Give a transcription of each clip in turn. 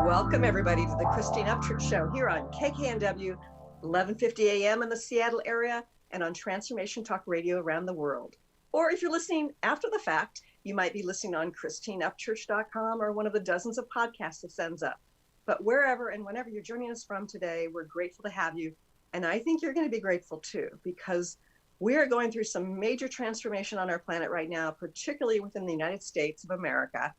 Welcome everybody to the Christine Upchurch Show here on KKNW, 1150 AM in the Seattle area and on Transformation Talk Radio around the world. Or if you're listening after the fact, you might be listening on christineupchurch.com or one of the dozens of podcasts it sends up. But wherever and whenever you're joining us from today, we're grateful to have you. And I think you're going to be grateful too, because we are going through some major transformation on our planet right now, particularly within the United States of America.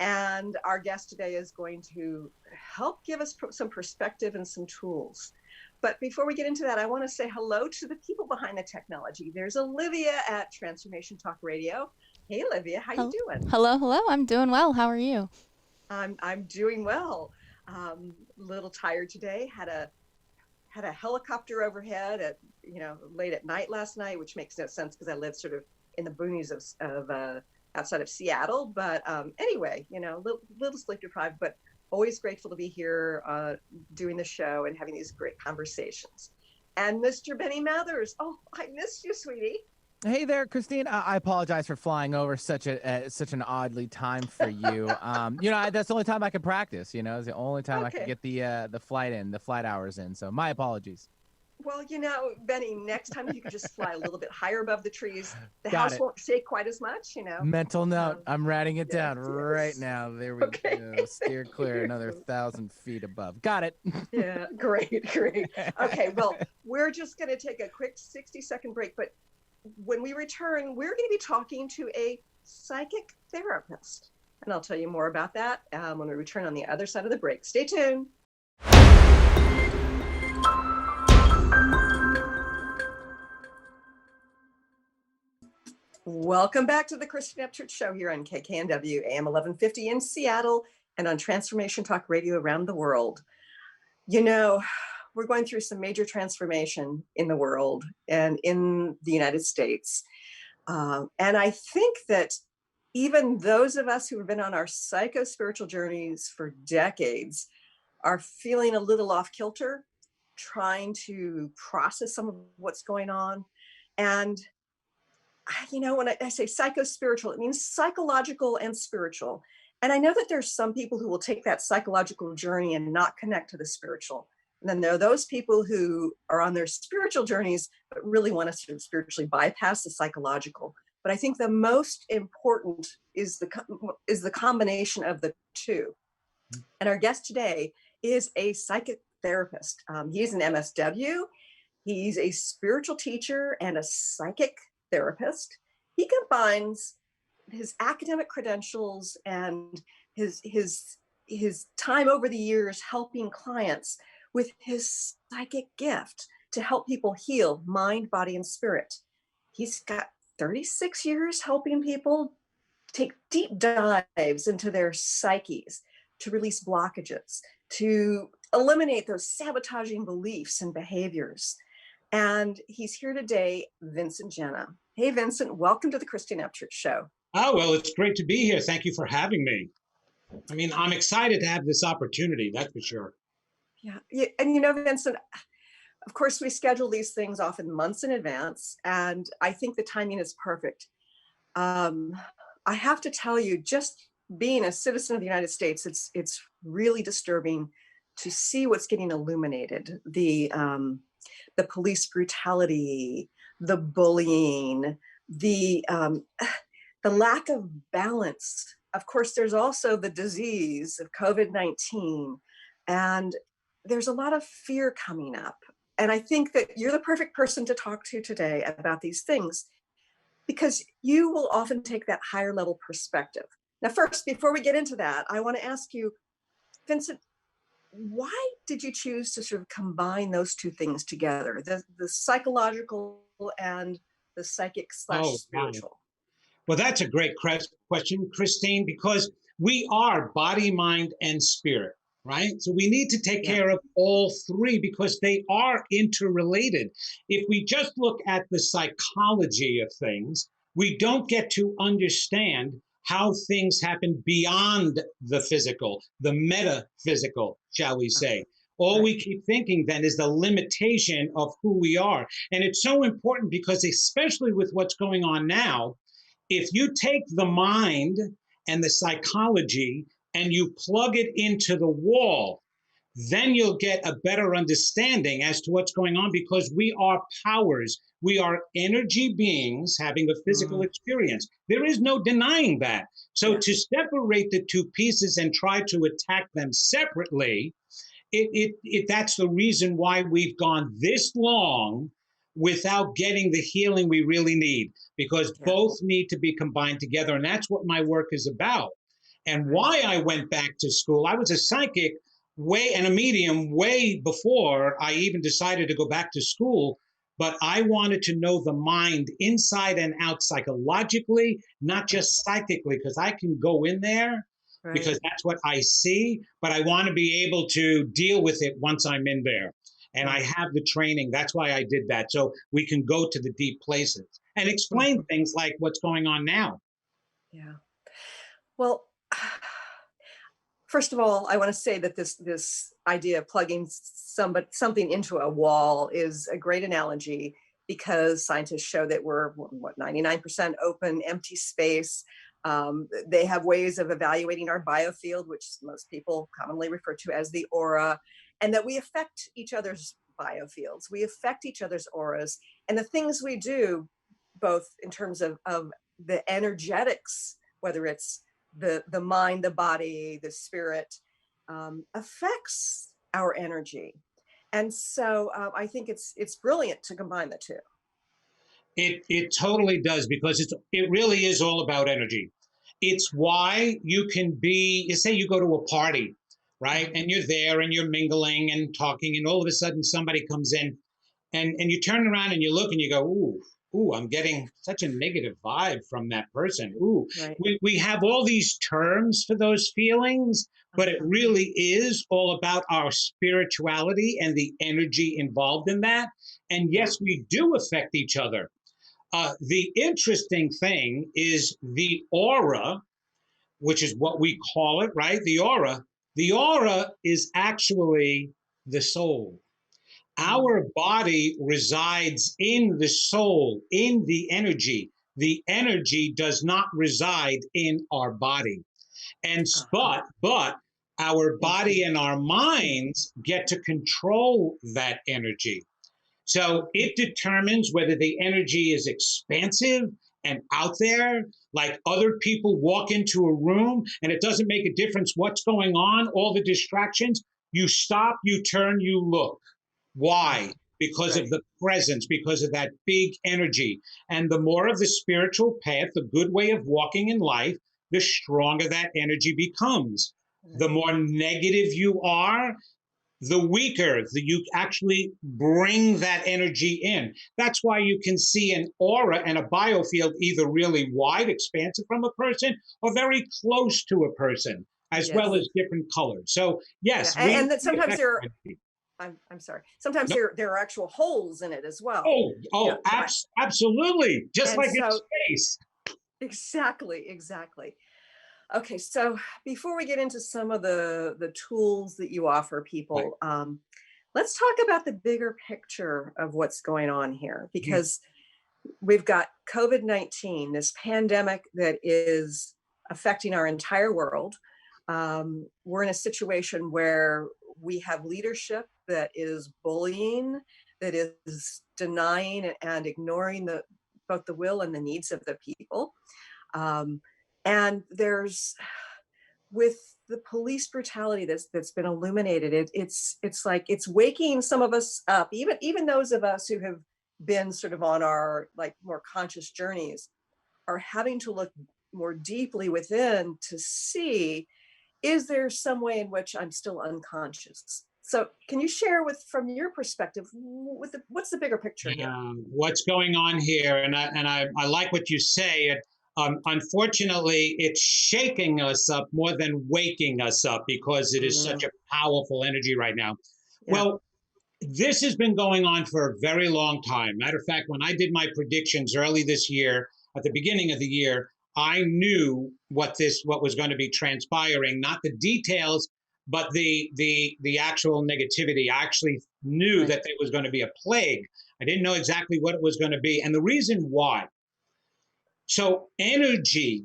And our guest today is going to help give us some perspective and some tools. But before we get into that, I want to say hello to the people behind the technology. There's Olivia at Transformation Talk Radio. Hey, Olivia, how you doing? Hello. I'm doing well. How are you? I'm doing well. A little tired today. Had a helicopter overhead at late at night last night, which makes no sense because I live sort of in the boonies of outside of Seattle. But anyway, little sleep deprived, but always grateful to be here doing the show and having these great conversations. And Mr. Benny Mathers, oh, I missed you, sweetie. Hey there, Christine. I apologize for flying over such an oddly time for you. That's the only time I could practice. It's the only time I could get the flight hours in. So my apologies. Well, Benny, next time you could just fly a little bit higher above the trees. The house won't shake quite as much, Mental note. I'm writing it down right now. There we go. Steer clear another 1,000 feet above. Got it. Yeah, great. Okay, well, we're just going to take a quick 60-second break. But when we return, we're going to be talking to a psychic therapist. And I'll tell you more about that when we return on the other side of the break. Stay tuned. Welcome back to the Christine Upchurch Show here on KKNW, AM 1150 in Seattle and on Transformation Talk Radio around the world. We're going through some major transformation in the world and in the United States. And I think that even those of us who have been on our psycho-spiritual journeys for decades are feeling a little off kilter, trying to process some of what's going on. And when I say psycho-spiritual, it means psychological and spiritual. And I know that there's some people who will take that psychological journey and not connect to the spiritual. And then there are those people who are on their spiritual journeys, but really want to sort of spiritually bypass the psychological. But I think the most important is the combination of the two. And our guest today is a psychic therapist. He's an MSW. He's a spiritual teacher and a psychic therapist. He combines his academic credentials and his time over the years helping clients with his psychic gift to help people heal mind, body, and spirit. He's got 36 years helping people take deep dives into their psyches to release blockages, to eliminate those sabotaging beliefs and behaviors. And he's here today, Vincent Genna. Hey, Vincent, welcome to the Christine Upchurch Show. Oh, well, it's great to be here. Thank you for having me. I mean, I'm excited to have this opportunity, that's for sure. Yeah. And Vincent, of course, we schedule these things often months in advance, and I think the timing is perfect. I have to tell you, just being a citizen of the United States, it's really disturbing to see what's getting illuminated. The police brutality, the bullying, the lack of balance. Of course, there's also the disease of COVID-19, and there's a lot of fear coming up. And I think that you're the perfect person to talk to today about these things, because you will often take that higher level perspective. Now, first, before we get into that, I want to ask you, Vincent, why did you choose to sort of combine those two things together, the psychological and the psychic / spiritual? Well, that's a great question, Christine, because we are body, mind, and spirit, right? So we need to take care of all three because they are interrelated. If we just look at the psychology of things, we don't get to understand how things happen beyond the physical, the metaphysical, shall we say. All we keep thinking then is the limitation of who we are. And it's so important because especially with what's going on now, if you take the mind and the psychology and you plug it into the wall, then you'll get a better understanding as to what's going on, because we are powers. We are energy beings having a physical experience. There is no denying that. So to separate the two pieces and try to attack them separately, that's the reason why we've gone this long without getting the healing we really need, because both need to be combined together. And that's what my work is about. And why I went back to school, I was a psychic and a medium way before I even decided to go back to school. But I wanted to know the mind inside and out psychologically, not just psychically, because I can go in there because that's what I see, but I want to be able to deal with it once I'm in there. And I have the training. That's why I did that. So we can go to the deep places and explain things like what's going on now. Yeah. Well, first of all, I want to say that this idea of plugging something into a wall is a great analogy, because scientists show that we're 99% open, empty space. They have ways of evaluating our biofield, which most people commonly refer to as the aura, and that we affect each other's biofields. We affect each other's auras, and the things we do, both in terms of the energetics, whether it's the mind, the body, the spirit, affects our energy. And so I think it's brilliant to combine the two. It totally does, because it really is all about energy. It's why you can be, you say you go to a party, right? And you're there and you're mingling and talking, and all of a sudden somebody comes in and you turn around and you look and you go, ooh, I'm getting such a negative vibe from that person. Ooh, we have all these terms for those feelings, but it really is all about our spirituality and the energy involved in that. And yes, we do affect each other. The interesting thing is the aura, which is what we call it, right? The aura is actually the soul. Our body resides in the soul, in the energy. The energy does not reside in our body. And but our body and our minds get to control that energy. So it determines whether the energy is expansive and out there, like other people walk into a room and it doesn't make a difference what's going on, all the distractions. You stop, you turn, you look. Why? Because of the presence, because of that big energy. And the more of the spiritual path, the good way of walking in life, the stronger that energy becomes. The more negative you are, the weaker you actually bring that energy in. That's why you can see an aura and a biofield either really wide, expansive from a person, or very close to a person, as well as different colors. So yes, and that sometimes there are, I'm sorry. Sometimes there are actual holes in it as well. Absolutely. Just like in space. Exactly. Okay, so before we get into some of the tools that you offer people, let's talk about the bigger picture of what's going on here, because we've got COVID-19, this pandemic that is affecting our entire world. We're in a situation where we have leadership that is bullying, that is denying and ignoring both the will and the needs of the people. And there's, with the police brutality that's been illuminated, it's like it's waking some of us up, even those of us who have been sort of on our more conscious journeys are having to look more deeply within to see, is there some way in which I'm still unconscious? So can you share from your perspective, what's the bigger picture here? What's going on here? And I like what you say. Unfortunately, it's shaking us up more than waking us up, because it is such a powerful energy right now. Well, this has been going on for a very long time. Matter of fact, when I did my predictions early this year, at the beginning of the year, I knew what was going to be transpiring, not the details, but the actual negativity. I actually knew that there was going to be a plague. I didn't know exactly what it was going to be. And the reason why. So energy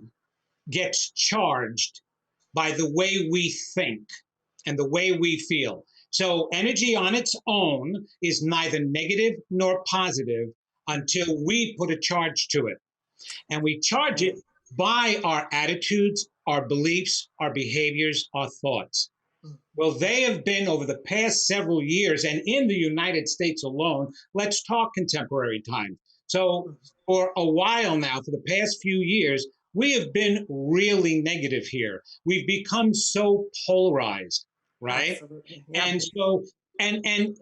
gets charged by the way we think and the way we feel. So energy on its own is neither negative nor positive until we put a charge to it. And we charge it by our attitudes, our beliefs, our behaviors, our thoughts. Well, they have been over the past several years, and in the United States alone, let's talk contemporary times. So for a while now, for the past few years, we have been really negative here. We've become so polarized, right? Absolutely. Yep. And so, and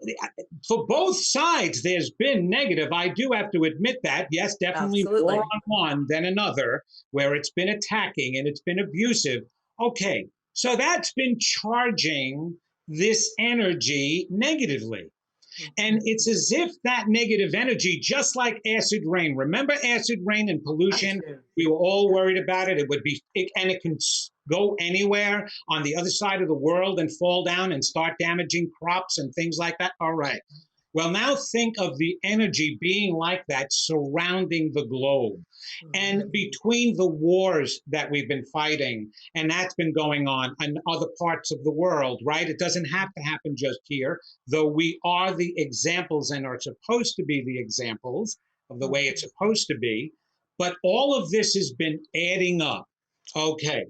for both sides, there's been negative. I do have to admit that. Yes, definitely Absolutely. more on one than another, where it's been attacking and it's been abusive. Okay, so that's been charging this energy negatively. And it's as if that negative energy, just like acid rain, remember acid rain and pollution? We were all worried about it. It would be, and it can go anywhere on the other side of the world and fall down and start damaging crops and things like that. All right. Well, now think of the energy being like that surrounding the globe. And between the wars that we've been fighting, and that's been going on in other parts of the world, right? It doesn't have to happen just here, though we are the examples and are supposed to be the examples of the way it's supposed to be. But all of this has been adding up. Okay.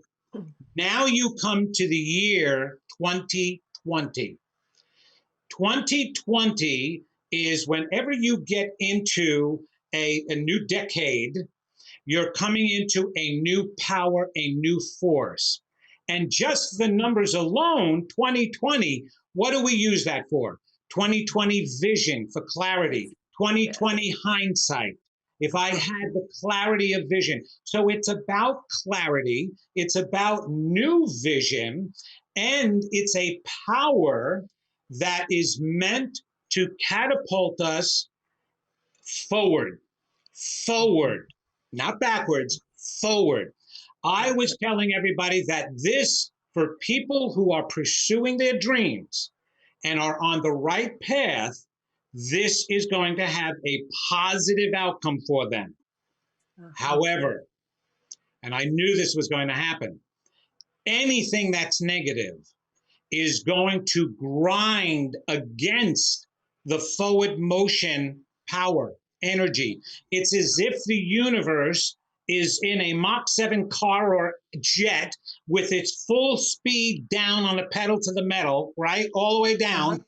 Now you come to the year 2020. 2020 is whenever you get into a new decade, you're coming into a new power, a new force. And just the numbers alone, 2020, what do we use that for? 2020 vision for clarity, 2020 hindsight. If I had the clarity of vision. So it's about clarity, it's about new vision, and it's a power that is meant to catapult us forward, not backwards, forward. I was telling everybody that this, for people who are pursuing their dreams and are on the right path, this is going to have a positive outcome for them. However, and I knew this was going to happen, anything that's negative is going to grind against the forward motion power, energy. It's as if the universe is in a Mach 7 car or jet with its full speed down on the pedal to the metal, right? All the way down.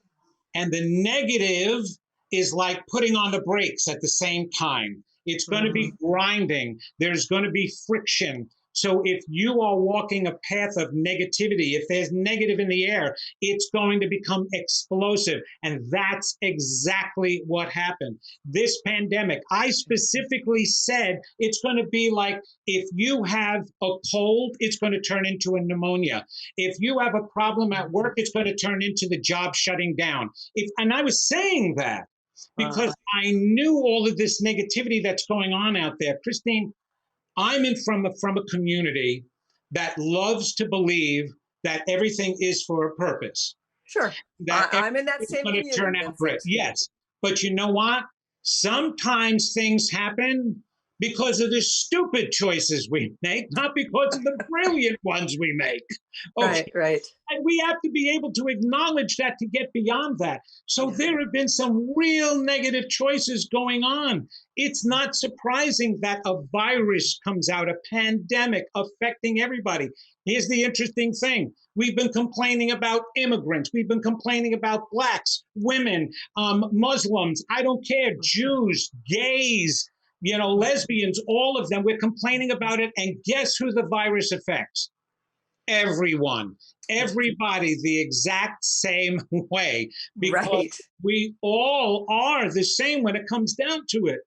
And the negative is like putting on the brakes at the same time. It's going to be grinding. There's going to be friction. So if you are walking a path of negativity, if there's negative in the air, it's going to become explosive. And that's exactly what happened. This pandemic, I specifically said it's going to be like if you have a cold, it's going to turn into a pneumonia. If you have a problem at work, it's going to turn into the job shutting down. And I was saying that because I knew all of this negativity that's going on out there. Christine, I'm from a community that loves to believe that everything is for a purpose. Sure. That I'm in that same community. Turn out great. Yes. But you know what? Sometimes things happen because of the stupid choices we make, not because of the brilliant ones we make. Okay. Right. And we have to be able to acknowledge that to get beyond that. So there have been some real negative choices going on. It's not surprising that a virus comes out, a pandemic affecting everybody. Here's the interesting thing. We've been complaining about immigrants. We've been complaining about blacks, women, Muslims, I don't care, Jews, gays, lesbians, all of them. We're complaining about it. And guess who the virus affects? Everyone, everybody, the exact same way, because we all are the same when it comes down to it.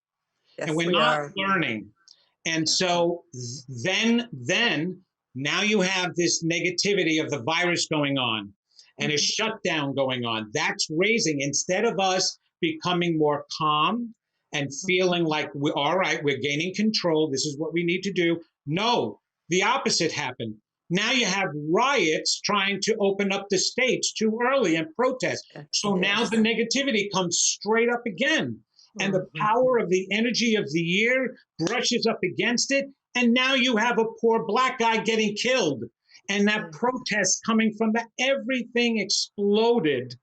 Yes, and we're not learning. And so then now you have this negativity of the virus going on and a shutdown going on. That's raising, instead of us becoming more calm and feeling like, all right, we're gaining control, this is what we need to do. No, the opposite happened. Now you have riots trying to open up the states too early and protest. So now the negativity comes straight up again. And the power of the energy of the year brushes up against it. And now you have a poor black guy getting killed. And that protest coming from that, everything exploded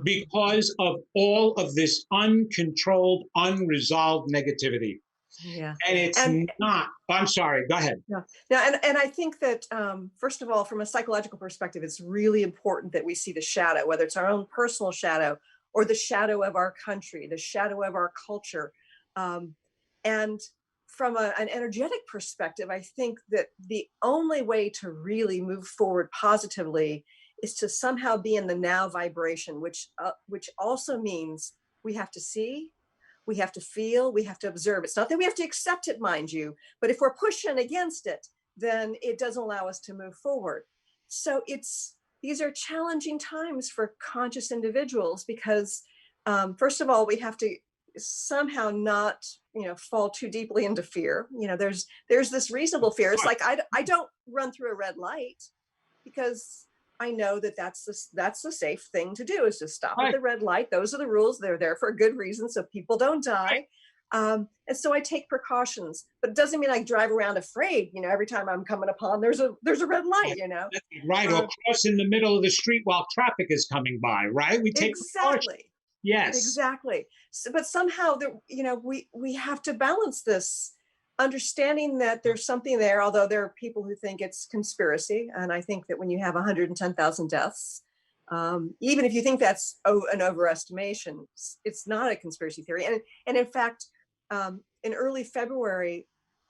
because of all of this uncontrolled, unresolved negativity. Yeah. And it's not, I'm sorry, go ahead. Yeah. And I think that, first of all, from a psychological perspective, it's really important that we see the shadow, whether it's our own personal shadow or the shadow of our country, the shadow of our culture. And from an energetic perspective, I think that the only way to really move forward positively is to somehow be in the now vibration, which also means we have to see, we have to feel, we have to observe. It's not that we have to accept it, mind you, but if we're pushing against it, then it doesn't allow us to move forward. So these are challenging times for conscious individuals because, first of all, we have to somehow not, fall too deeply into fear. There's this reasonable fear. It's like I don't run through a red light because I know that that's the safe thing to do, is to stop at the red light. Those are the rules. They're there for a good reason, so people don't die. And so I take precautions, but it doesn't mean I drive around afraid. Every time I'm coming upon, there's a red light. Right, or cross in the middle of the street while traffic is coming by. Right, we take precautions. Yes, exactly. So, but somehow we have to balance this, understanding that there's something there, although there are people who think it's conspiracy. And I think that when you have 110,000 deaths, even if you think that's an overestimation, it's not a conspiracy theory. And in fact, in early February,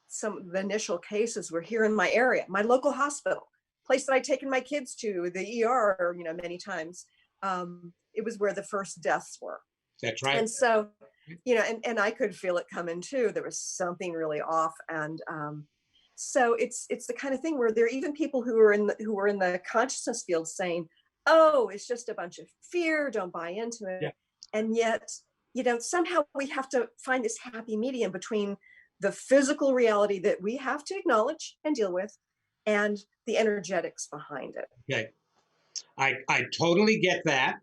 some of the initial cases were here in my area, my local hospital, place that I'd taken my kids to, the ER, many times. It was where the first deaths were. That's right. And so, and I could feel it coming too. There was something really off. And so it's the kind of thing where there are even people who were in the consciousness field saying, oh, it's just a bunch of fear, don't buy into it. Yeah. And yet, somehow we have to find this happy medium between the physical reality that we have to acknowledge and deal with and the energetics behind it. Okay. I totally get that.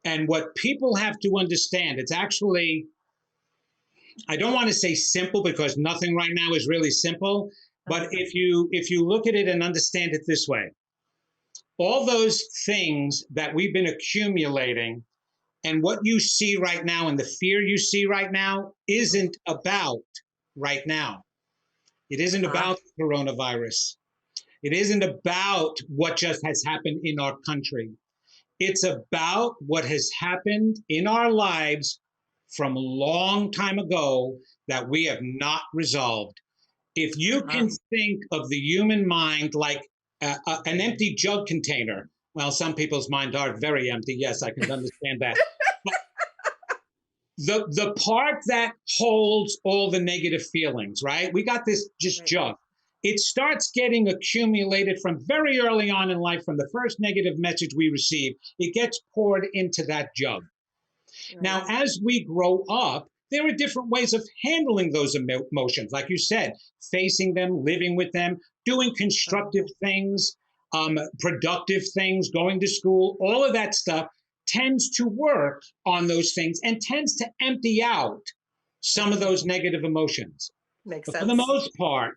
And what people have to understand, it's actually, I don't want to say simple because nothing right now is really simple, but if you look at it and understand it this way, all those things that we've been accumulating and what you see right now and the fear you see right now isn't about right now. It isn't about coronavirus. It isn't about what just has happened in our country. It's about what has happened in our lives from a long time ago that we have not resolved. If you can think of the human mind like an empty jug container, well, some people's minds are very empty. Yes, I can understand that. But the part that holds all the negative feelings, right? We got this jug. It starts getting accumulated from very early on in life, from the first negative message we receive. It gets poured into that jug. Right. Now, as we grow up, there are different ways of handling those emotions. Like you said, facing them, living with them, doing constructive things, productive things, going to school, all of that stuff tends to work on those things and tends to empty out some of those negative emotions. Makes sense. For the most part,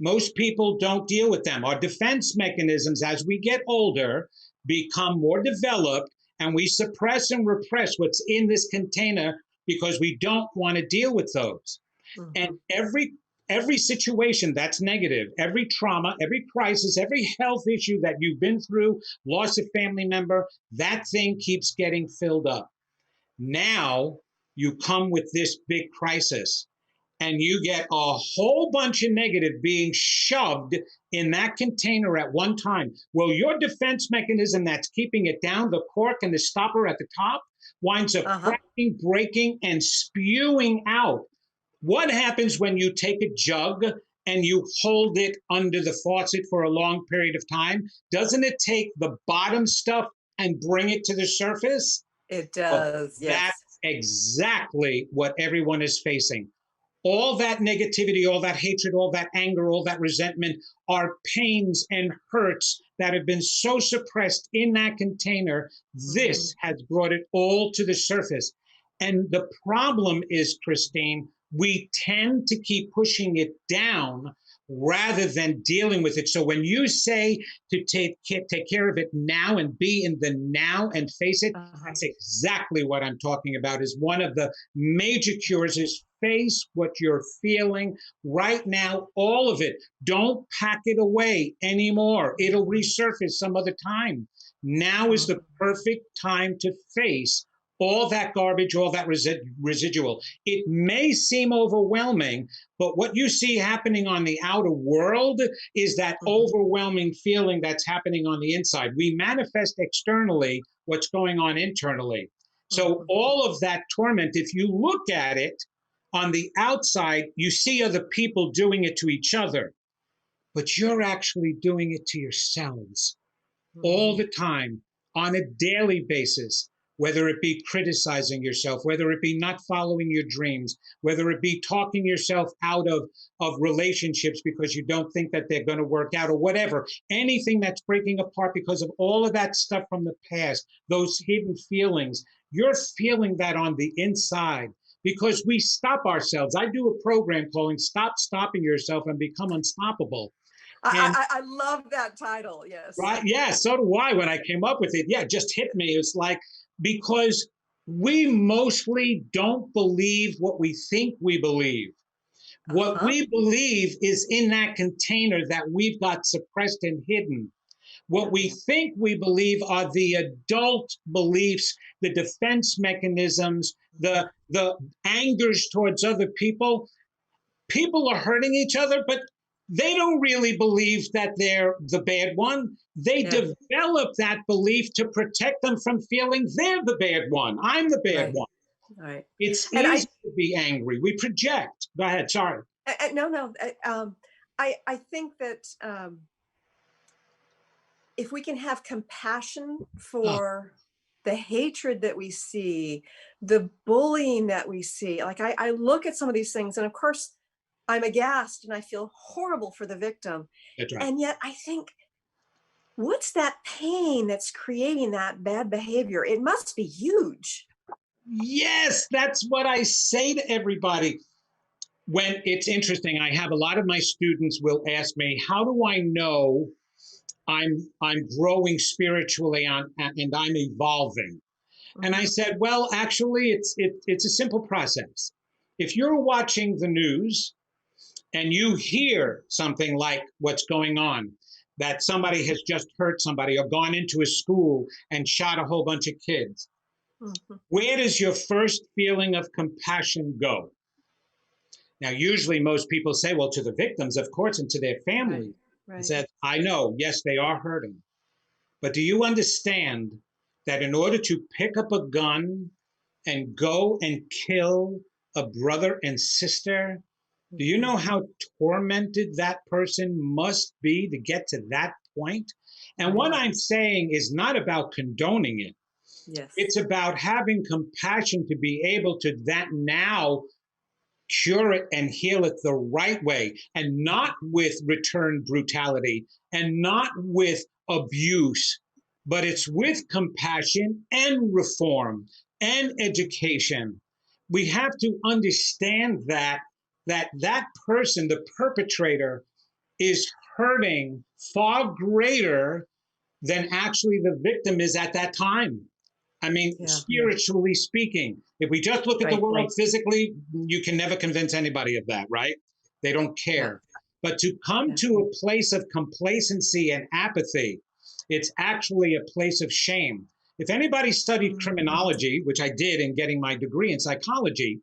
most people don't deal with them. Our defense mechanisms, as we get older, become more developed, and we suppress and repress what's in this container because we don't want to deal with those. And every situation that's negative, every trauma, every crisis, every health issue that you've been through, loss of family member, that thing keeps getting filled up. Now you come with this big crisis, and you get a whole bunch of negative being shoved in that container at one time. Well, your defense mechanism that's keeping it down, the cork and the stopper at the top, winds up cracking, breaking, and spewing out. What happens when you take a jug and you hold it under the faucet for a long period of time? Doesn't it take the bottom stuff and bring it to the surface? It does, yes. That's exactly what everyone is facing. All that negativity, all that hatred, all that anger, all that resentment are pains and hurts that have been so suppressed in that container. This has brought it all to the surface. And the problem is, Christine, we tend to keep pushing it down rather than dealing with it. So when you say to take care of it now and be in the now and face it, that's exactly what I'm talking about. Is one of the major cures is face what you're feeling right now, all of it. Don't pack it away anymore. It'll resurface some other time. Now is the perfect time to face all that garbage, all that residual. It may seem overwhelming, but what you see happening on the outer world is that overwhelming feeling that's happening on the inside. We manifest externally what's going on internally. So all of that torment, if you look at it on the outside, you see other people doing it to each other, but you're actually doing it to yourselves all the time on a daily basis. Whether it be criticizing yourself, whether it be not following your dreams, whether it be talking yourself out of relationships because you don't think that they're going to work out, or whatever, anything that's breaking apart because of all of that stuff from the past, those hidden feelings, you're feeling that on the inside because we stop ourselves. I do a program called Stop Stopping Yourself and Become Unstoppable. I love that title. Yes. Right. Yeah. So do I. When I came up with it, yeah, it just hit me. It's like, because we mostly don't believe what we think we believe. What we believe is in that container that we've got suppressed and hidden. What we think we believe are the adult beliefs, the defense mechanisms, the angers towards other people. People are hurting each other, but they don't really believe that they're the bad one. They develop that belief to protect them from feeling they're the bad one. I'm the bad one. Right. It's And easy to be angry. We project. Go ahead. Sorry. No. I think that if we can have compassion for the hatred that we see, the bullying that we see, like I look at some of these things, and of course, I'm aghast and I feel horrible for the victim. That's right. And yet I think, what's that pain that's creating that bad behavior? It must be huge. Yes, that's what I say to everybody. When it's interesting, I have a lot of my students will ask me, how do I know I'm growing spiritually and I'm evolving? And I said, well, actually, it's a simple process. If you're watching the news and you hear something like what's going on, that somebody has just hurt somebody or gone into a school and shot a whole bunch of kids, where does your first feeling of compassion go? Now, usually most people say, well, to the victims, of course, and to their family. Right. I said, I know, yes, they are hurting. But do you understand that in order to pick up a gun and go and kill a brother and sister, do you know how tormented that person must be to get to that point? And what I'm saying is not about condoning it. Yes. It's about having compassion to be able to that now cure it and heal it the right way, and not with return brutality and not with abuse, but it's with compassion and reform and education. We have to understand that person, the perpetrator, is hurting far greater than actually the victim is at that time. I mean, spiritually speaking, if we just look at the world physically, you can never convince anybody of that, right? They don't care. But to come to a place of complacency and apathy, it's actually a place of shame. If anybody studied criminology, which I did in getting my degree in psychology,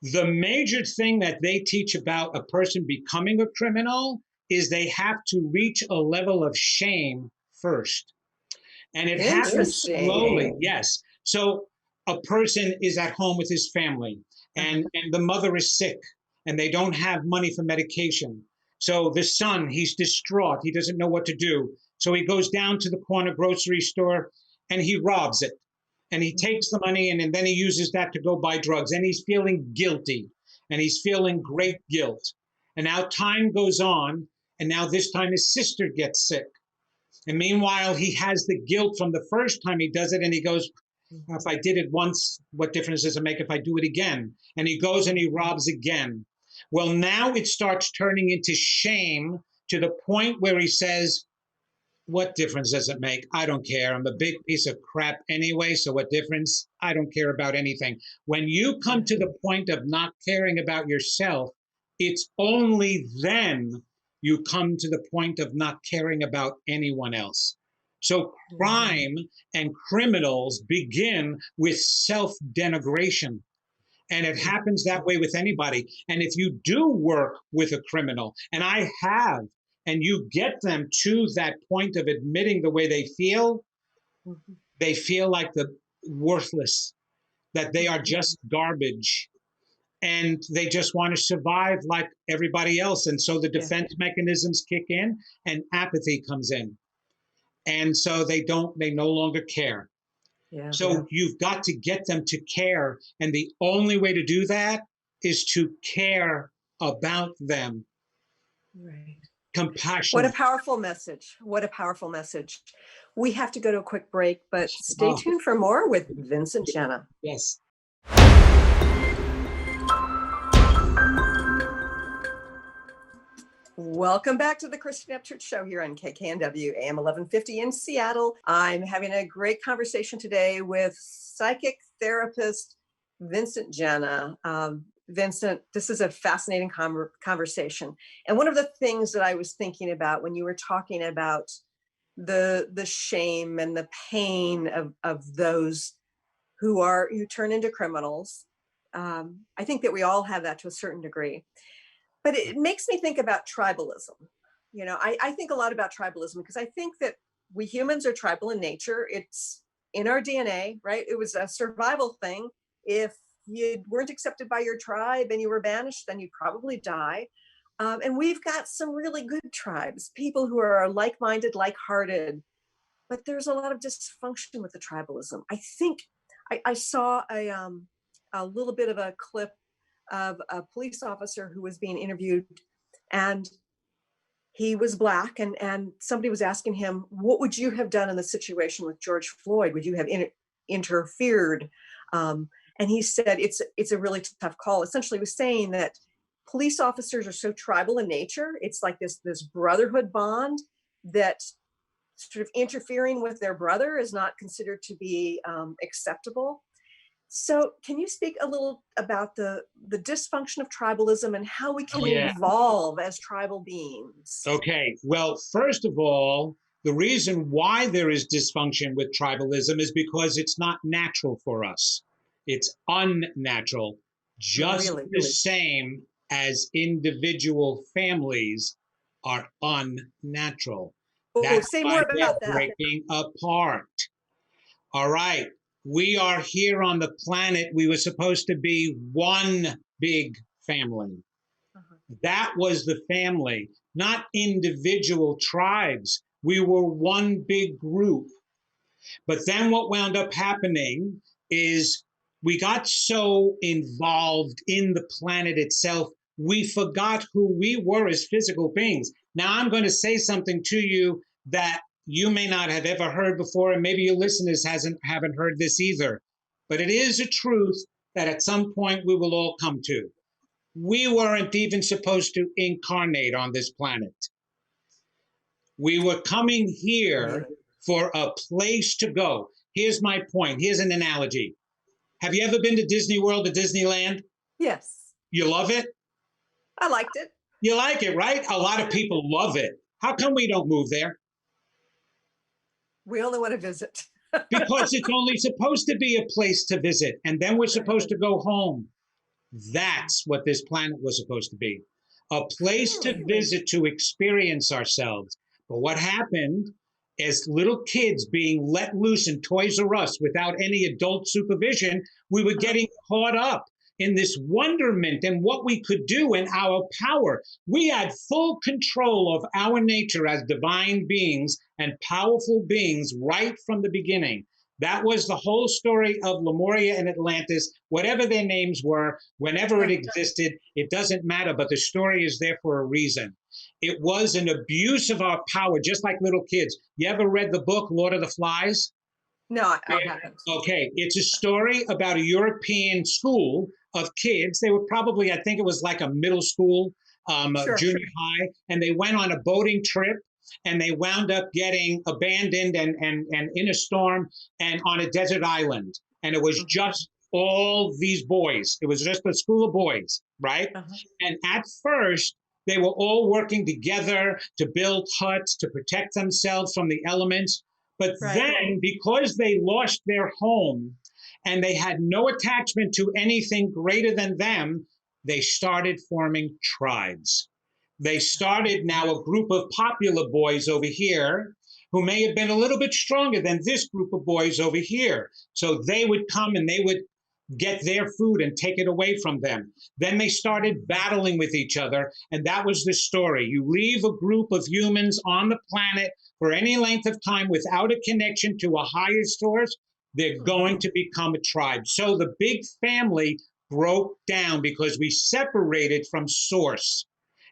the major thing that they teach about a person becoming a criminal is they have to reach a level of shame first. And it happens slowly, yes. So a person is at home with his family, and the mother is sick, and they don't have money for medication. So the son, he's distraught. He doesn't know what to do. So he goes down to the corner grocery store, and he robs it. And he takes the money, and then he uses that to go buy drugs. And he's feeling guilty, and he's feeling great guilt. And now time goes on, and now this time his sister gets sick. And meanwhile, he has the guilt from the first time he does it, and he goes, If I did it once, what difference does it make if I do it again? And he goes and he robs again. Well, now it starts turning into shame to the point where he says, what difference does it make? I don't care. I'm a big piece of crap anyway, so what difference? I don't care about anything. When you come to the point of not caring about yourself, it's only then you come to the point of not caring about anyone else. So crime and criminals begin with self-denigration. And it happens that way with anybody. And if you do work with a criminal, and I have, and you get them to that point of admitting the way they feel like the worthless, that they are just garbage, and they just want to survive like everybody else. And so the defense mechanisms kick in and apathy comes in. And so they no longer care. So you've got to get them to care. And the only way to do that is to care about them. Right. Compassion. What a powerful message. What a powerful message. We have to go to a quick break, but stay tuned for more with Vincent Genna. Yes. Welcome back to the Christian Upchurch show here on KKNW AM 1150 in Seattle. I'm having a great conversation today with psychic therapist Vincent Genna. Vincent, this is a fascinating conversation. And one of the things that I was thinking about when you were talking about the shame and the pain of those who turn into criminals, I think that we all have that to a certain degree. But it makes me think about tribalism. You know, I think a lot about tribalism because I think that we humans are tribal in nature. It's in our DNA, right? It was a survival thing. If you weren't accepted by your tribe and you were banished, then you'd probably die. And we've got some really good tribes, people who are like-minded, like-hearted. But there's a lot of dysfunction with the tribalism. I think I saw a little bit of a clip of a police officer who was being interviewed, and he was Black, and somebody was asking him, what would you have done in the situation with George Floyd? Would you have interfered? And he said, it's a really tough call. Essentially, he was saying that police officers are so tribal in nature. It's like this brotherhood bond that sort of interfering with their brother is not considered to be acceptable. So can you speak a little about the dysfunction of tribalism and how we can evolve as tribal beings? Okay. Well, first of all, the reason why there is dysfunction with tribalism is because it's not natural for us. It's unnatural, just the same as individual families are unnatural. That's say why more about they're that. breaking apart. All right. We are here on the planet. We were supposed to be one big family. That was the family, not individual tribes. We were one big group. But then what wound up happening is we got so involved in the planet itself, we forgot who we were as physical beings. Now I'm going to say something to you that you may not have ever heard before, and maybe your listeners haven't heard this either. But it is a truth that at some point we will all come to. We weren't even supposed to incarnate on this planet. We were coming here for a place to go. Here's my point. Here's an analogy. Have you ever been to Disney World or Disneyland? Yes. You love it? I liked it. You like it, right? A lot of people love it. How come we don't move there? We only want to visit. Because it's only supposed to be a place to visit, and then we're supposed to go home. That's what this planet was supposed to be. A place to visit, to experience ourselves. But what happened as little kids being let loose in Toys R Us without any adult supervision, we were getting caught up in this wonderment and what we could do and our power. We had full control of our nature as divine beings and powerful beings right from the beginning. That was the whole story of Lemuria and Atlantis, whatever their names were, whenever it existed, it doesn't matter, but the story is there for a reason. It was an abuse of our power, just like little kids. You ever read the book, Lord of the Flies? No, I haven't. Okay, it's a story about a European school of kids. They were probably, I think it was like a middle school, junior high, and they went on a boating trip, and they wound up getting abandoned and in a storm and on a desert island. And it was just all these boys. It was just a school of boys, right? And at first, they were all working together to build huts to protect themselves from the elements. But then, because they lost their home and they had no attachment to anything greater than them, they started forming tribes. They started now a group of popular boys over here who may have been a little bit stronger than this group of boys over here. So they would come and they would get their food and take it away from them. Then they started battling with each other, and that was the story. You leave a group of humans on the planet for any length of time without a connection to a higher source, they're going to become a tribe. So the big family broke down because we separated from source,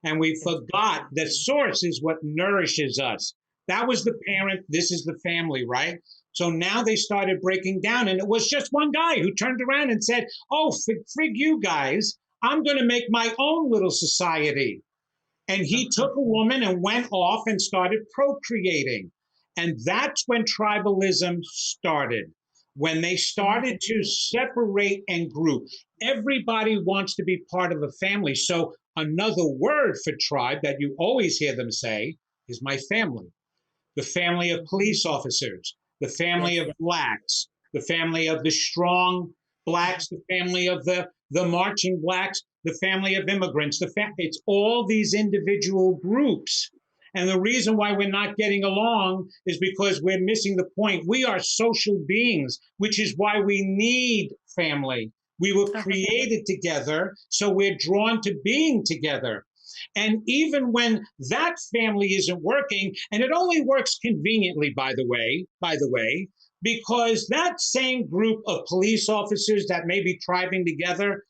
and we forgot that source is what nourishes us. That was the parent, this is the family, right? So now they started breaking down, and it was just one guy who turned around and said, oh, frig you guys, I'm going to make my own little society. And he took a woman and went off and started procreating. And that's when tribalism started. When they started to separate and group. Everybody wants to be part of a family. So another word for tribe that you always hear them say is my family. The family of police officers, the family of blacks, the family of the strong blacks, the family of the marching blacks, the family of immigrants. It's all these individual groups. And the reason why we're not getting along is because we're missing the point. We are social beings, which is why we need family. We were created together, so we're drawn to being together. And even when that family isn't working, and it only works conveniently, by the way, because that same group of police officers that may be tribing together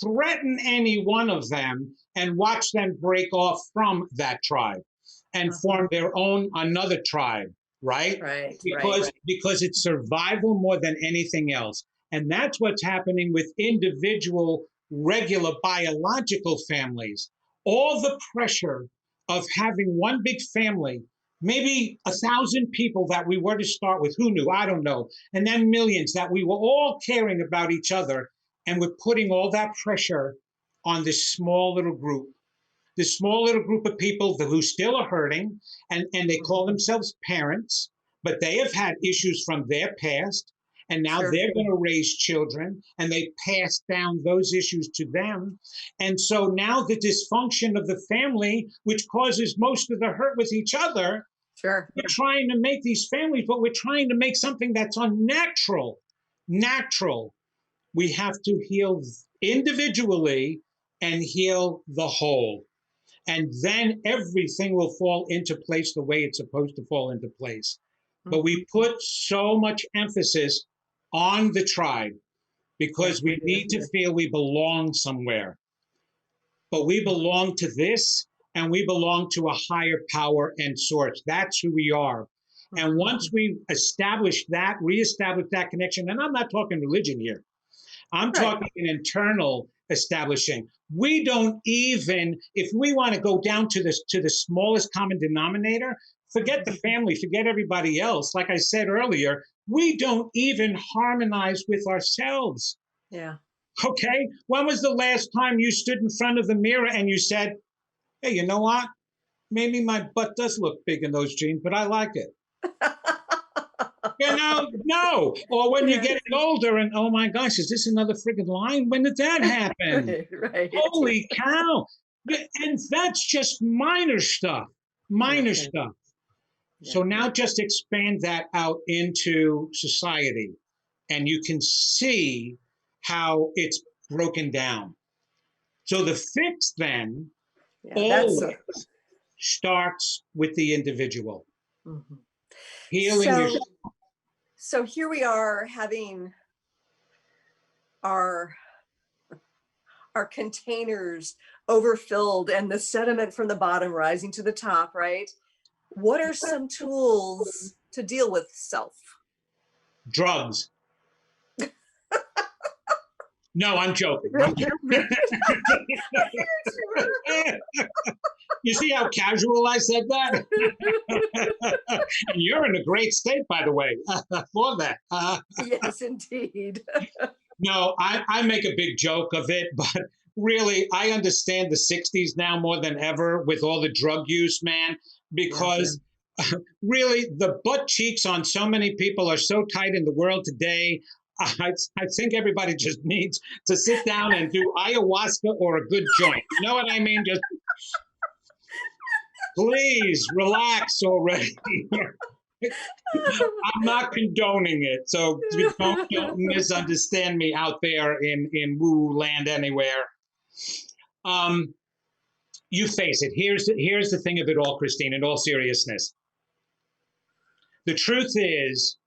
threaten any one of them and watch them break off from that tribe and form their own another tribe, right? Because it's survival more than anything else. And that's what's happening with individual, regular biological families. All the pressure of having one big family, maybe 1,000 people that we were to start with, who knew? I don't know. And then millions that we were all caring about each other. And we're putting all that pressure on this small little group of people who still are hurting, and they call themselves parents, but they have had issues from their past, and now they're going to raise children, and they pass down those issues to them. And so now the dysfunction of the family, which causes most of the hurt with each other, we're trying to make these families, but we're trying to make something that's unnatural. Natural. We have to heal individually and heal the whole. And then everything will fall into place the way it's supposed to fall into place. But we put so much emphasis on the tribe because we need to feel we belong somewhere. But we belong to this, and we belong to a higher power and source. That's who we are. And once we reestablish that connection, and I'm not talking religion here, I'm talking an internal establishing. We don't even, if we want to go down to the smallest common denominator, forget the family, forget everybody else. Like I said earlier, we don't even harmonize with ourselves. Yeah. Okay. When was the last time you stood in front of the mirror and you said, hey, you know what? Maybe my butt does look big in those jeans, but I like it. No. Or when you're getting older and, oh my gosh, is this another friggin' line? When did that happen? Holy cow. And that's just minor stuff. Stuff. So now just expand that out into society, and you can see how it's broken down. So the fix then always starts with the individual. Healing yourself. So here we are having our containers overfilled and the sediment from the bottom rising to the top, right? What are some tools to deal with self? Drugs. No, I'm joking. You see how casual I said that? And you're in a great state, by the way, for that. Yes, indeed. No, I make a big joke of it, but really, I understand the 60s now more than ever with all the drug use, man, because really the butt cheeks on so many people are so tight in the world today. I think everybody just needs to sit down and do ayahuasca or a good joint. You know what I mean? Just please relax already. I'm not condoning it, so don't misunderstand me out there in woo land anywhere. You face it. Here's the thing of it all, Christine, in all seriousness. The truth is,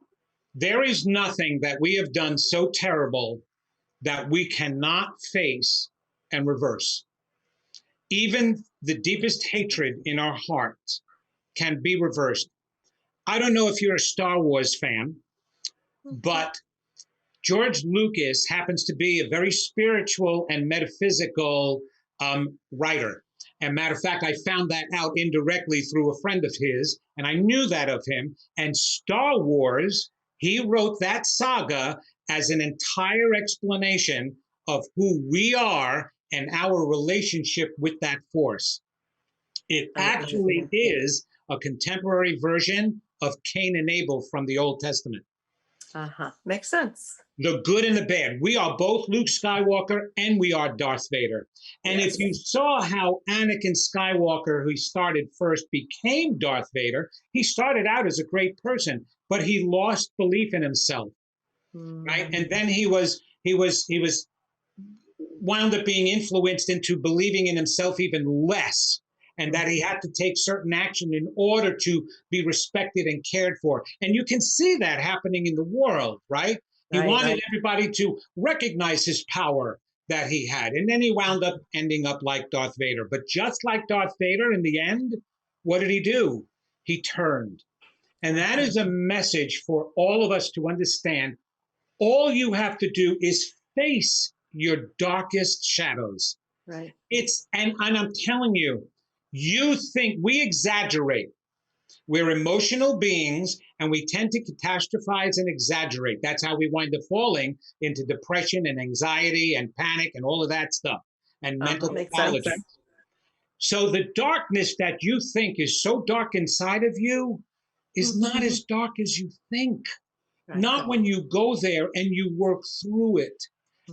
there is nothing that we have done so terrible that we cannot face and reverse. Even the deepest hatred in our hearts can be reversed. I don't know if you're a Star Wars fan, but George Lucas happens to be a very spiritual and metaphysical writer. And matter of fact, I found that out indirectly through a friend of his, and I knew that of him. And Star Wars, he wrote that saga as an entire explanation of who we are and our relationship with that force. It actually is a contemporary version of Cain and Abel from the Old Testament. Makes sense. The good and the bad. We are both Luke Skywalker and we are Darth Vader. And if you saw how Anakin Skywalker, who started first, became Darth Vader, he started out as a great person, but he lost belief in himself, right? And then he was wound up being influenced into believing in himself even less, and that he had to take certain action in order to be respected and cared for. And you can see that happening in the world, right? He wanted everybody to recognize his power that he had. And then he wound up ending up like Darth Vader. But just like Darth Vader in the end, what did he do? He turned. And that is a message for all of us to understand. All you have to do is face your darkest shadows. Right. And I'm telling you, you think we exaggerate. We're emotional beings and we tend to catastrophize and exaggerate. That's how we wind up falling into depression and anxiety and panic and all of that stuff and mental pathology. So the darkness that you think is so dark inside of you is not as dark as you think. Not when you go there and you work through it.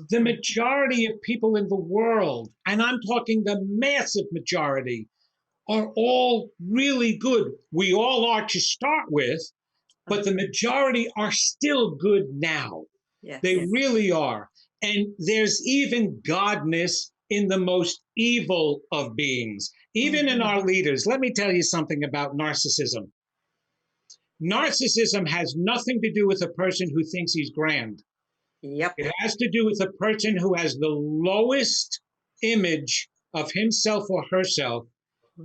The majority of people in the world, and I'm talking the massive majority, are all really good. We all are to start with, but the majority are still good now. They really are. And there's even godness in the most evil of beings, even in our leaders. Let me tell you something about narcissism. Narcissism has nothing to do with a person who thinks he's grand. It has to do with a person who has the lowest image of himself or herself,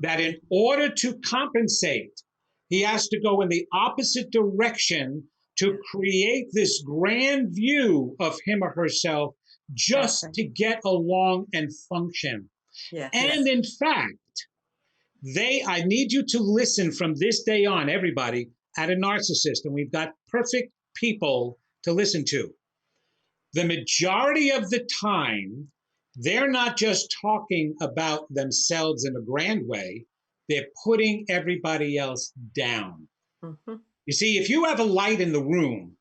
that in order to compensate, he has to go in the opposite direction to create this grand view of him or herself just to get along and function. And in fact, I need you to listen from this day on, everybody, at a narcissist, and we've got perfect people to listen to. The majority of the time, they're not just talking about themselves in a grand way, they're putting everybody else down. You see, if you have a light in the room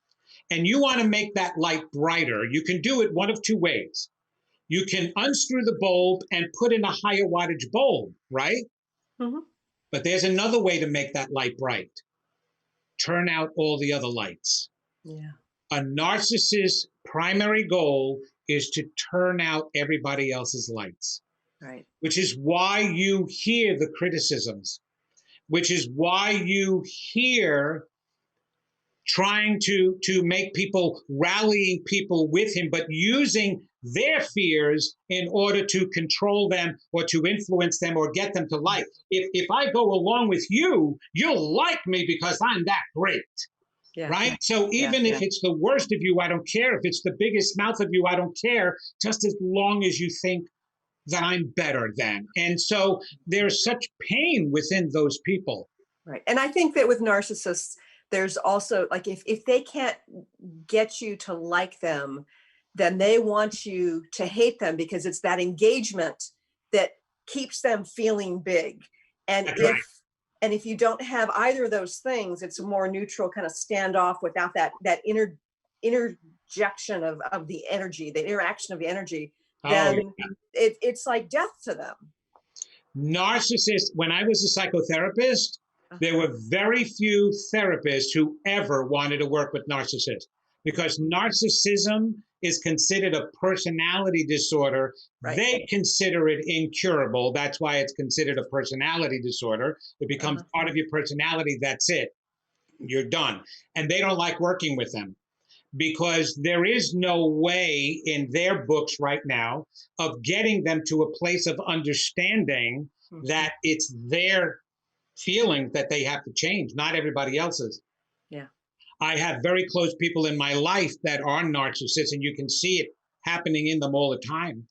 and you want to make that light brighter, you can do it one of two ways. You can unscrew the bulb and put in a higher wattage bulb, right? But there's another way to make that light bright. Turn out all the other lights. A narcissist's primary goal is to turn out everybody else's lights. Which is why you hear the criticisms, which is why you hear trying to make people, rallying people with him, but using their fears in order to control them or to influence them or get them to like. If I go along with you, you'll like me because I'm that great. Yeah. Right? So even if it's the worst of you, I don't care. If it's the biggest mouth of you, I don't care, just as long as you think that I'm better than. And so there's such pain within those people. Right. And I think that with narcissists, there's also like if they can't get you to like them, then they want you to hate them, because it's that engagement that keeps them feeling big. And That's right. if you don't have either of those things, it's a more neutral kind of standoff without that interjection of the energy, the interaction of the energy, then it's like death to them. Narcissists, when I was a psychotherapist, there were very few therapists who ever wanted to work with narcissists, because narcissism is considered a personality disorder. Right. They consider it incurable. That's why it's considered a personality disorder. It becomes part of your personality. That's it. You're done. And they don't like working with them, because there is no way in their books right now of getting them to a place of understanding that it's their feeling that they have to change, not everybody else's. Yeah. I have very close people in my life that are narcissists, and you can see it happening in them all the time.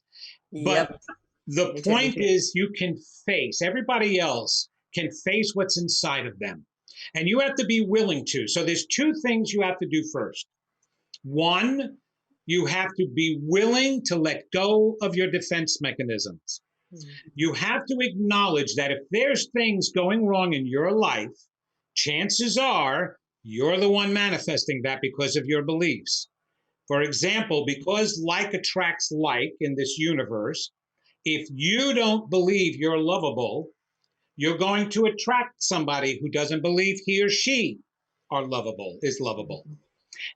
Yep. But the point is, you can face, everybody else can face what's inside of them. And you have to be willing to. So there's two things you have to do first. One, you have to be willing to let go of your defense mechanisms. You have to acknowledge that if there's things going wrong in your life, chances are you're the one manifesting that because of your beliefs. For example, because like attracts like in this universe, if you don't believe you're lovable, you're going to attract somebody who doesn't believe he or she is lovable.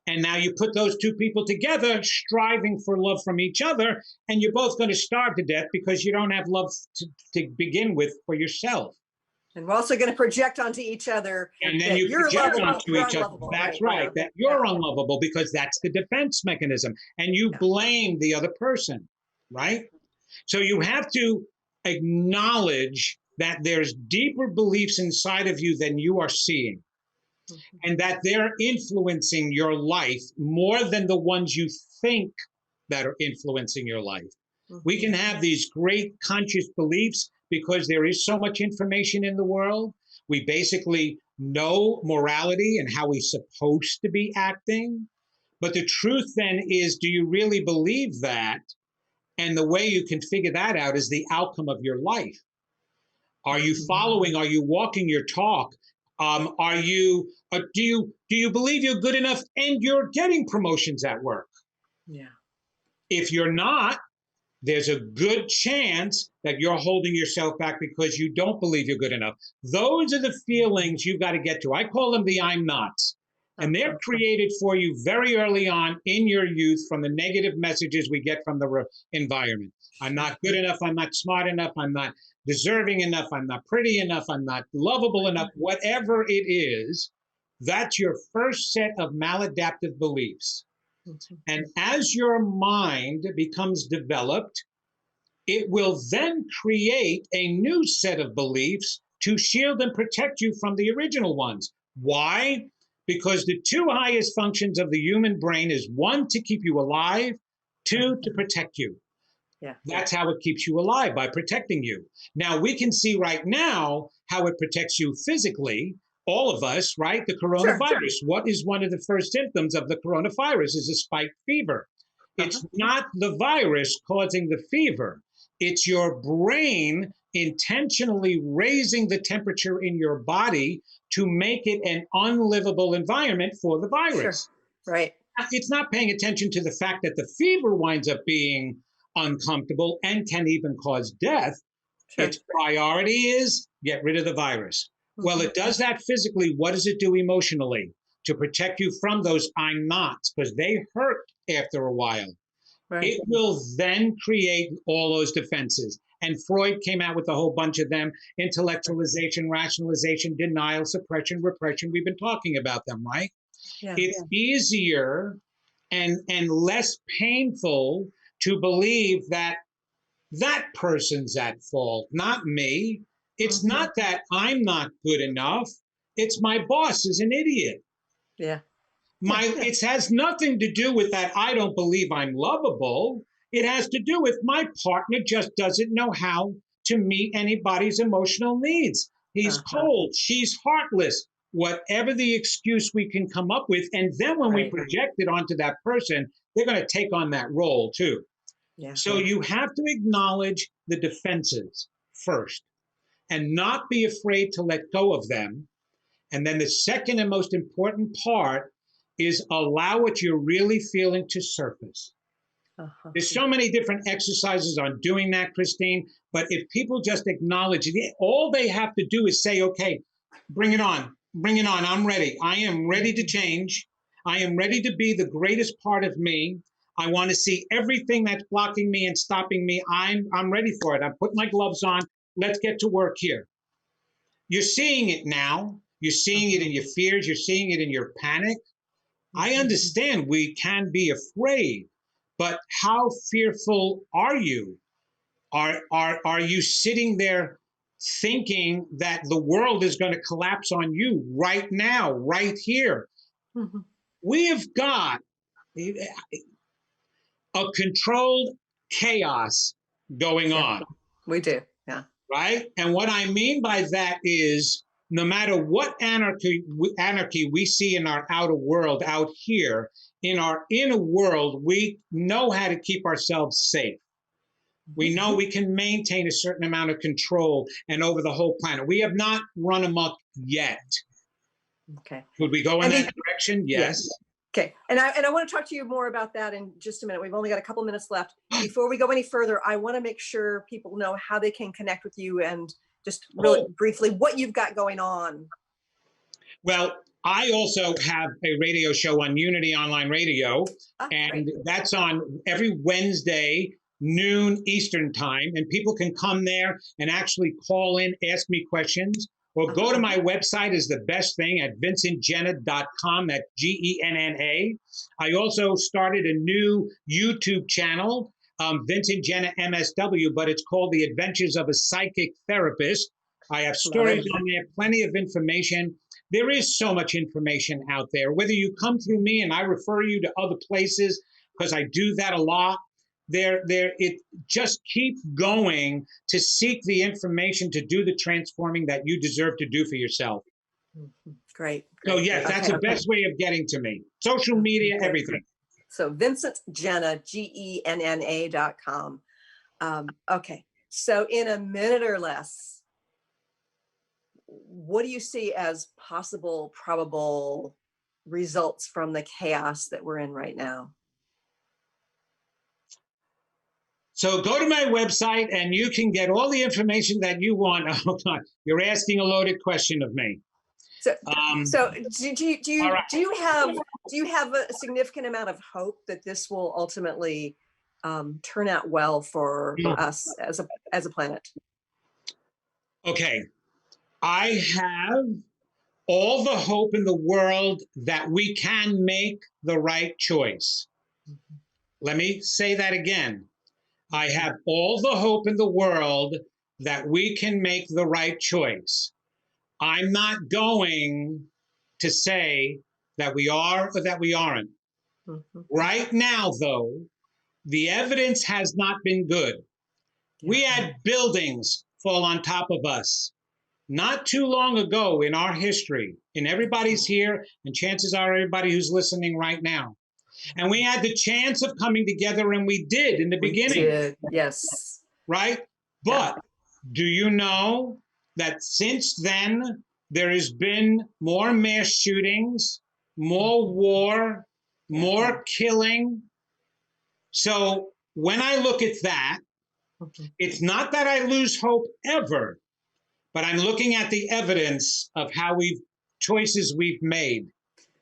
And now you put those two people together, striving for love from each other, and you're both going to starve to death because you don't have love to begin with for yourself. And we're also going to project onto each other. And then you project onto each other. That's right, that you're Yeah. unlovable, because that's the defense mechanism. And you blame the other person, right? So you have to acknowledge that there's deeper beliefs inside of you than you are seeing, and that they're influencing your life more than the ones you think that are influencing your life. We can have these great conscious beliefs because there is so much information in the world. We basically know morality and how we're supposed to be acting. But the truth then is, do you really believe that? And the way you can figure that out is the outcome of your life. Are you following? Are you walking your talk? Do you believe you're good enough and you're getting promotions at work? Yeah. If you're not, there's a good chance that you're holding yourself back because you don't believe you're good enough. Those are the feelings you've got to get to. I call them the I'm nots. And they're created for you very early on in your youth from the negative messages we get from the environment. I'm not good enough. I'm not smart enough. I'm not deserving enough. I'm not pretty enough. I'm not lovable enough. Whatever it is, that's your first set of maladaptive beliefs. And as your mind becomes developed, it will then create a new set of beliefs to shield and protect you from the original ones. Why? Because the two highest functions of the human brain is one, to keep you alive, two, to protect you. Yeah. That's how it keeps you alive, by protecting you. Now, we can see right now how it protects you physically, all of us, right? The coronavirus. Sure. What is one of the first symptoms of the coronavirus is a spiked fever. It's not the virus causing the fever. It's your brain intentionally raising the temperature in your body to make it an unlivable environment for the virus. Sure. Right. It's not paying attention to the fact that the fever winds up being uncomfortable and can even cause death. Sure. Its priority is get rid of the virus. Well, it does that physically. What does it do emotionally? To protect you from those I'm nots, because they hurt after a while. Right. It will then create all those defenses. And Freud came out with a whole bunch of them: intellectualization, rationalization, denial, suppression, repression. We've been talking about them, right? Yeah. It's easier and less painful to believe that that person's at fault, not me. It's not that I'm not good enough. It's my boss is an idiot. Yeah. It has nothing to do with that I don't believe I'm lovable. It has to do with my partner just doesn't know how to meet anybody's emotional needs. He's cold, she's heartless, whatever the excuse we can come up with. And then when we project it onto that person, they're going to take on that role too. Yeah. So you have to acknowledge the defenses first and not be afraid to let go of them. And then the second and most important part is allow what you're really feeling to surface. There's so many different exercises on doing that, Christine, but if people just acknowledge it, all they have to do is say, okay, bring it on, I'm ready. I am ready to change. I am ready to be the greatest part of me. I want to see everything that's blocking me and stopping me. I'm ready for it. I put my gloves on. Let's get to work here. You're seeing it now. You're seeing it in your fears. You're seeing it in your panic. I understand we can be afraid, but how fearful are you? Are you sitting there thinking that the world is going to collapse on you right now, right here? We have got a controlled chaos going on. We do, yeah. Right? And what I mean by that is no matter what anarchy we see in our outer world out here, in our inner world, we know how to keep ourselves safe. We know we can maintain a certain amount of control and over the whole planet. We have not run amok yet. Okay. Would we go in that direction? Yes. Okay. And I want to talk to you more about that in just a minute. We've only got a couple minutes left. Before we go any further, I want to make sure people know how they can connect with you and just really briefly what you've got going on. Well, I also have a radio show on Unity Online Radio, and that's on every Wednesday, noon Eastern time, and people can come there and actually call in, ask me questions, or go to my website is the best thing at vincentgenna.com, that's Genna. I also started a new YouTube channel, Vincent Genna MSW, but it's called The Adventures of a Psychic Therapist. I have stories on there, plenty of information. There is so much information out there. Whether you come through me and I refer you to other places, because I do that a lot, just keep going to seek the information to do the transforming that you deserve to do for yourself. Great. So yes, that's the best way of getting to me. Social media, everything. So Vincent Genna, Genna.com. Okay. So in a minute or less, what do you see as possible, probable results from the chaos that we're in right now? So go to my website and you can get all the information that you want. Oh God, you're asking a loaded question of me. So do you have a significant amount of hope that this will ultimately turn out well for us as a planet? Okay, I have all the hope in the world that we can make the right choice. Let me say that again. I have all the hope in the world that we can make the right choice. I'm not going to say that we are or that we aren't. Right now, though, the evidence has not been good. We had buildings fall on top of us not too long ago in our history, and everybody's here, and chances are everybody who's listening right now. And we had the chance of coming together, and we did in the beginning. Did. Yes. Right? But do you know that since then, there has been more mass shootings, more war, more killing? So when I look at that, it's not that I lose hope ever, but I'm looking at the evidence of how choices we've made.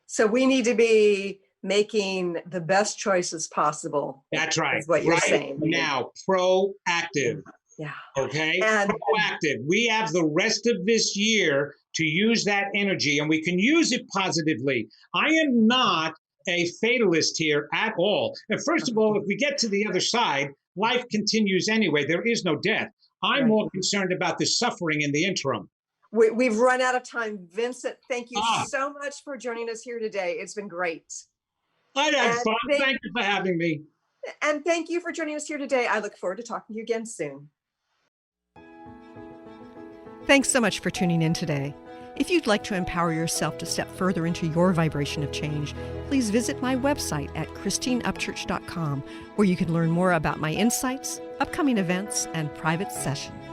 So we need to be making the best choices possible. That's right. Is what you're saying. Now, proactive. Yeah. Okay. And proactive. We have the rest of this year to use that energy, and we can use it positively. I am not a fatalist here at all. And first of all, if we get to the other side, life continues anyway. There is no death. I'm more concerned about the suffering in the interim. We've run out of time. Vincent, thank you so much for joining us here today. It's been great. I had fun. Thank you for having me. And thank you for joining us here today. I look forward to talking to you again soon. Thanks so much for tuning in today. If you'd like to empower yourself to step further into your vibration of change, please visit my website at christineupchurch.com, where you can learn more about my insights, upcoming events, and private sessions.